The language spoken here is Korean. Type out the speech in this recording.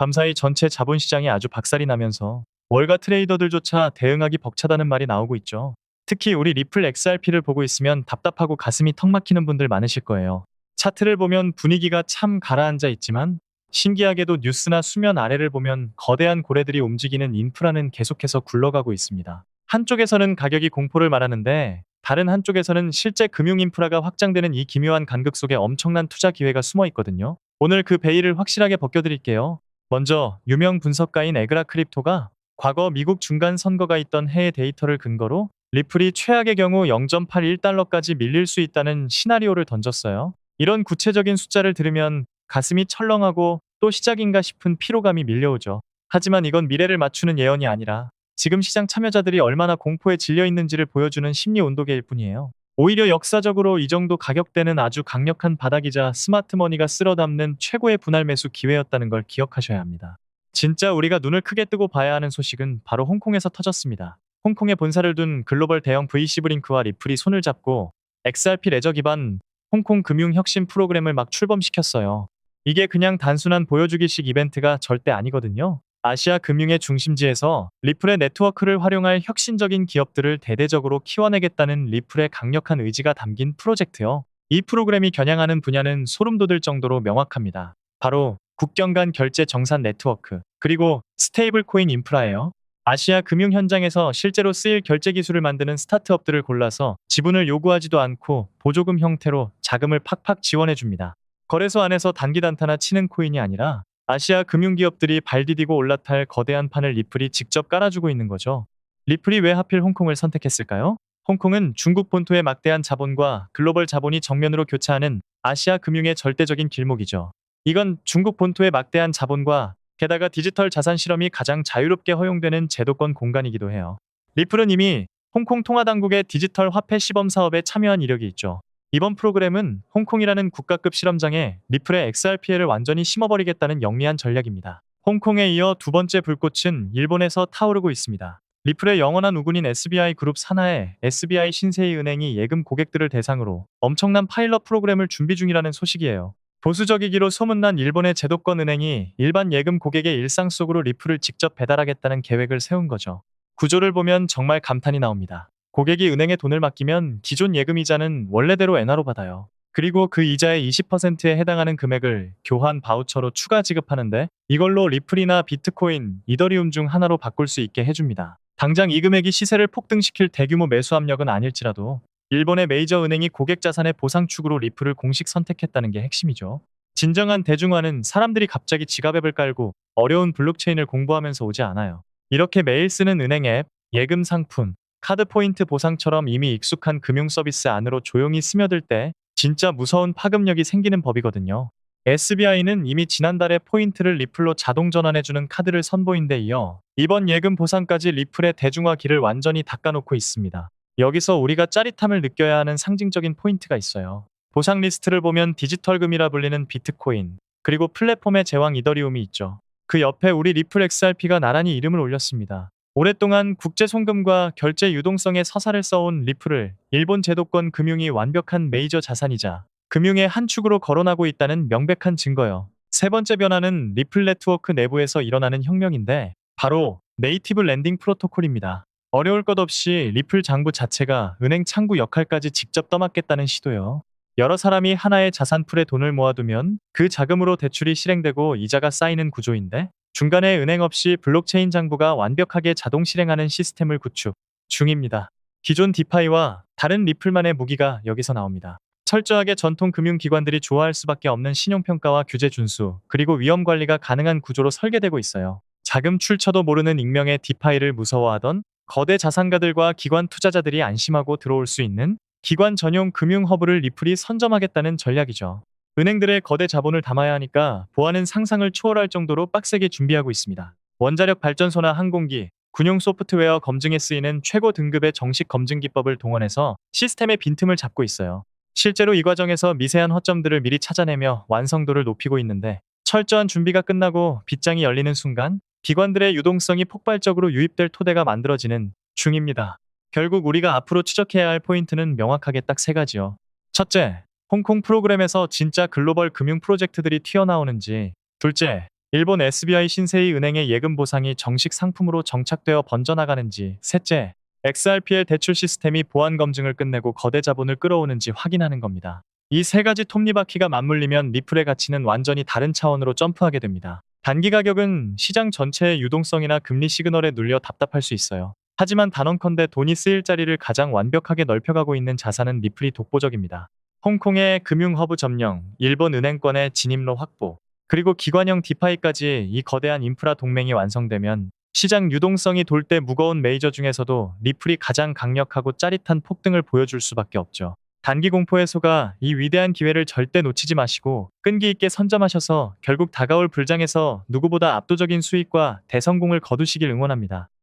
밤사이 전체 자본시장이 아주 박살이 나면서 월가 트레이더들조차 대응하기 벅차다는 말이 나오고 있죠. 특히 우리 리플 XRP를 보고 있으면 답답하고 가슴이 턱 막히는 분들 많으실 거예요. 차트를 보면 분위기가 참 가라앉아 있지만 신기하게도 뉴스나 수면 아래를 보면 거대한 고래들이 움직이는 인프라는 계속해서 굴러가고 있습니다. 한쪽에서는 가격이 공포를 말하는데 다른 한쪽에서는 실제 금융 인프라가 확장되는 이 기묘한 간극 속에 엄청난 투자 기회가 숨어 있거든요. 오늘 그 베일을 확실하게 벗겨드릴게요. 먼저 유명 분석가인 에그라 크립토가 과거 미국 중간 선거가 있던 해의 데이터를 근거로 리플이 최악의 경우 0.81달러까지 밀릴 수 있다는 시나리오를 던졌어요. 이런 구체적인 숫자를 들으면 가슴이 철렁하고 또 시작인가 싶은 피로감이 밀려오죠. 하지만 이건 미래를 맞추는 예언이 아니라 지금 시장 참여자들이 얼마나 공포에 질려 있는지를 보여주는 심리 온도계일 뿐이에요. 오히려 역사적으로 이 정도 가격대는 아주 강력한 바닥이자 스마트머니가 쓸어 담는 최고의 분할 매수 기회였다는 걸 기억하셔야 합니다. 진짜 우리가 눈을 크게 뜨고 봐야 하는 소식은 바로 홍콩에서 터졌습니다. 홍콩에 본사를 둔 글로벌 대형 VC블링크와 리플이 손을 잡고 XRP 레저 기반 홍콩 금융 혁신 프로그램을 막 출범시켰어요. 이게 그냥 단순한 보여주기식 이벤트가 절대 아니거든요. 아시아 금융의 중심지에서 리플의 네트워크를 활용할 혁신적인 기업들을 대대적으로 키워내겠다는 리플의 강력한 의지가 담긴 프로젝트요. 이 프로그램이 겨냥하는 분야는 소름 돋을 정도로 명확합니다. 바로 국경 간 결제 정산 네트워크, 그리고 스테이블 코인 인프라예요. 아시아 금융 현장에서 실제로 쓰일 결제 기술을 만드는 스타트업들을 골라서 지분을 요구하지도 않고 보조금 형태로 자금을 팍팍 지원해줍니다. 거래소 안에서 단기 단타나 치는 코인이 아니라 아시아 금융기업들이 발 디디고 올라탈 거대한 판을 리플이 직접 깔아주고 있는 거죠. 리플이 왜 하필 홍콩을 선택했을까요? 홍콩은 중국 본토의 막대한 자본과 글로벌 자본이 정면으로 교차하는 아시아 금융의 절대적인 길목이죠. 이건 중국 본토의 막대한 자본과 게다가 디지털 자산 실험이 가장 자유롭게 허용되는 제도권 공간이기도 해요. 리플은 이미 홍콩 통화당국의 디지털 화폐 시범 사업에 참여한 이력이 있죠. 이번 프로그램은 홍콩이라는 국가급 실험장에 리플의 XRP를 완전히 심어버리겠다는 영리한 전략입니다. 홍콩에 이어 두 번째 불꽃은 일본에서 타오르고 있습니다. 리플의 영원한 우군인 SBI 그룹 산하의 SBI 신세이 은행이 예금 고객들을 대상으로 엄청난 파일럿 프로그램을 준비 중이라는 소식이에요. 보수적이기로 소문난 일본의 제도권 은행이 일반 예금 고객의 일상 속으로 리플을 직접 배달하겠다는 계획을 세운 거죠. 구조를 보면 정말 감탄이 나옵니다. 고객이 은행에 돈을 맡기면 기존 예금 이자는 원래대로 엔화로 받아요. 그리고 그 이자의 20%에 해당하는 금액을 교환 바우처로 추가 지급하는데 이걸로 리플이나 비트코인, 이더리움 중 하나로 바꿀 수 있게 해줍니다. 당장 이 금액이 시세를 폭등시킬 대규모 매수 압력은 아닐지라도 일본의 메이저 은행이 고객 자산의 보상축으로 리플을 공식 선택했다는 게 핵심이죠. 진정한 대중화는 사람들이 갑자기 지갑앱을 깔고 어려운 블록체인을 공부하면서 오지 않아요. 이렇게 매일 쓰는 은행 앱, 예금 상품, 카드 포인트 보상처럼 이미 익숙한 금융 서비스 안으로 조용히 스며들 때 진짜 무서운 파급력이 생기는 법이거든요. SBI는 이미 지난달에 포인트를 리플로 자동 전환해주는 카드를 선보인 데 이어 이번 예금 보상까지 리플의 대중화 길을 완전히 닦아놓고 있습니다. 여기서 우리가 짜릿함을 느껴야 하는 상징적인 포인트가 있어요. 보상 리스트를 보면 디지털금이라 불리는 비트코인, 그리고 플랫폼의 제왕 이더리움이 있죠. 그 옆에 우리 리플 XRP가 나란히 이름을 올렸습니다. 오랫동안 국제 송금과 결제 유동성에 서사를 써온 리플을 일본 제도권 금융이 완벽한 메이저 자산이자 금융의 한 축으로 거론하고 있다는 명백한 증거요. 세 번째 변화는 리플 네트워크 내부에서 일어나는 혁명인데 바로 네이티브 랜딩 프로토콜입니다. 어려울 것 없이 리플 장부 자체가 은행 창구 역할까지 직접 떠맡겠다는 시도요. 여러 사람이 하나의 자산풀에 돈을 모아두면 그 자금으로 대출이 실행되고 이자가 쌓이는 구조인데 중간에 은행 없이 블록체인 장부가 완벽하게 자동 실행하는 시스템을 구축 중입니다. 기존 디파이와 다른 리플만의 무기가 여기서 나옵니다. 철저하게 전통 금융기관들이 좋아할 수밖에 없는 신용평가와 규제 준수, 그리고 위험 관리가 가능한 구조로 설계되고 있어요. 자금 출처도 모르는 익명의 디파이를 무서워하던 거대 자산가들과 기관 투자자들이 안심하고 들어올 수 있는 기관 전용 금융 허브를 리플이 선점하겠다는 전략이죠. 은행들의 거대 자본을 담아야 하니까 보안은 상상을 초월할 정도로 빡세게 준비하고 있습니다. 원자력 발전소나 항공기, 군용 소프트웨어 검증에 쓰이는 최고 등급의 정식 검증 기법을 동원해서 시스템의 빈틈을 잡고 있어요. 실제로 이 과정에서 미세한 허점들을 미리 찾아내며 완성도를 높이고 있는데 철저한 준비가 끝나고 빗장이 열리는 순간 기관들의 유동성이 폭발적으로 유입될 토대가 만들어지는 중입니다. 결국 우리가 앞으로 추적해야 할 포인트는 명확하게 딱 세 가지요. 첫째, 홍콩 프로그램에서 진짜 글로벌 금융 프로젝트들이 튀어나오는지. 둘째, 일본 SBI 신세이 은행의 예금 보상이 정식 상품으로 정착되어 번져나가는지, 셋째, XRPL 대출 시스템이 보안 검증을 끝내고 거대 자본을 끌어오는지 확인하는 겁니다. 이 세 가지 톱니바퀴가 맞물리면 리플의 가치는 완전히 다른 차원으로 점프하게 됩니다. 단기 가격은 시장 전체의 유동성이나 금리 시그널에 눌려 답답할 수 있어요. 하지만 단언컨대 돈이 쓰일 자리를 가장 완벽하게 넓혀가고 있는 자산은 리플이 독보적입니다. 홍콩의 금융 허브 점령, 일본 은행권의 진입로 확보, 그리고 기관형 디파이까지 이 거대한 인프라 동맹이 완성되면 시장 유동성이 돌 때 무거운 메이저 중에서도 리플이 가장 강력하고 짜릿한 폭등을 보여줄 수밖에 없죠. 단기 공포에 속아 이 위대한 기회를 절대 놓치지 마시고 끈기 있게 선점하셔서 결국 다가올 불장에서 누구보다 압도적인 수익과 대성공을 거두시길 응원합니다.